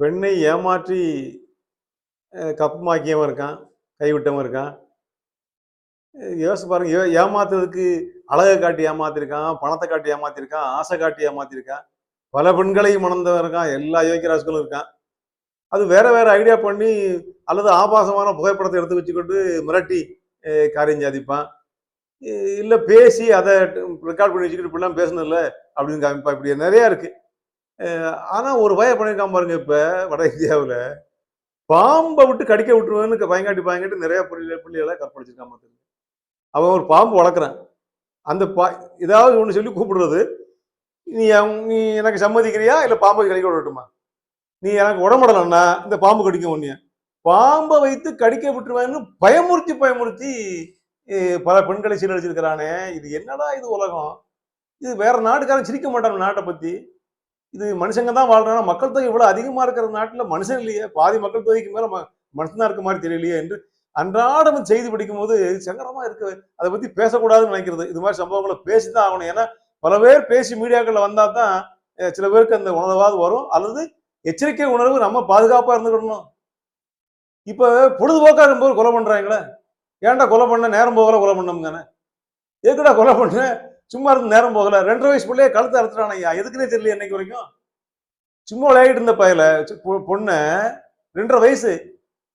பெண்ணை ஏமாற்றி கப்பமாக்கியவன் இருக்கான், கைவிட்டவன் இருக்கான். யோசிச்சு பாருங்க. ஏமாத்துறதுக்கு அழகை காட்டி ஏமாத்திருக்கான், பணத்தை காட்டி ஏமாத்திருக்கான், ஆசை காட்டி ஏமாத்திருக்கான். பல பெண்களை மணந்தவன் இருக்கான், எல்லா யோகிராஜ்களும் இருக்கான். அது வேற வேற ஐடியா பண்ணி அல்லது ஆபாசமான புகைப்படத்தை எடுத்து வச்சுக்கிட்டு மிரட்டி காரியம் சாதிப்பான். இல்ல பேசி அதை ரெக்கார்ட் பண்ணி வச்சுக்கிட்டு இப்படிலாம் பேசணும்ல அப்படின்னு காமிப்பா. இப்படி நிறைய இருக்கு. ஆனா ஒரு வய பண்ணியிருக்கான் பாருங்க. இப்ப வட இந்தியாவுல பாம்பை விட்டு கடிக்க விட்டுருவேன்னு பயங்காட்டி நிறைய பிள்ளைகளை கற்பழிச்சிருக்கான். அவன் ஒரு பாம்பு வளர்க்குறான். அந்த ஏதாவது ஒன்று சொல்லி கூப்பிடுறது, நீ நீ எனக்கு சம்மதிக்கிறியா இல்லை பாம்பை கடிக்க விடட்டுமா, நீ எனக்கு உடம்படலன்னா இந்த பாம்பு கடிக்க ஒன்னிய பாம்பை வைத்து கடிக்க விட்டுருவேன்னு பயமுறுத்தி பல பெண்களை சீரழிச்சிருக்கிறானே. இது என்னடா இது உலகம்? இது வேற நாட்டுக்காரன் சிரிக்க மாட்டான் நாட்டை பத்தி. இது மனுஷங்க தான் வாழ்றானா? மக்கள் தொகை இவ்வளவு அதிகமா இருக்கிற நாட்டுல மனுஷன் இல்லையே, பாதி மக்கள் தொகைக்கு மேல மனுஷனா இருக்க மாதிரி தெரியலையே என்று அன்றாடம் செய்தி படிக்கும் போது சங்கடமா இருக்கு. அதை பத்தி பேசக்கூடாதுன்னு நினைக்கிறது. இது மாதிரி சம்பவங்களை பேசிதான் ஆகணும். ஏன்னா பல பேர் பேசி மீடியாக்கள்ல வந்தா தான் சில பேருக்கு அந்த உணர்வாவது வரும், அல்லது எச்சரிக்கை உணர்வு நம்ம பாதுகாப்பா இருந்துக்கிடணும். இப்ப பொழுதுபோக்கா இருக்கும்போது கொலை பண்றாங்களே, ஏன்டா கொலை பண்ண நேரம் போகல, கொலை பண்ணோம் தானே, எதுக்குடா கொலை பண்ண சும்மா இருந்து நேரம் போகல. 2.5 வயசு பிள்ளைய கழுத்து அறுத்துட்டான் ஐயா, எதுக்குன்னே தெரியல இன்னைக்கு வரைக்கும். சும்மா விளையாடிட்டு இருந்த பையல பொண்ணு 2.5 வயசு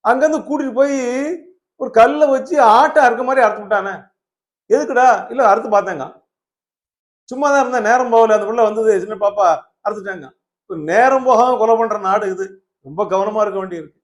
அங்கிருந்து கூட்டிட்டு போய் ஒரு கல்ல வச்சு ஆட்டை அறுக்க மாதிரி அறுத்து விட்டானே, எதுக்குடா? இல்ல அறுத்து பார்த்தேங்க, சும்மா தான் இருந்தேன், நேரம் போகல, அந்த பிள்ளை வந்தது சின்ன பாப்பா அறுத்துட்டாங்க. நேரம் போகாம கொலை பண்ற நாடு இது. ரொம்ப கவனமா இருக்க வேண்டியிருக்கு.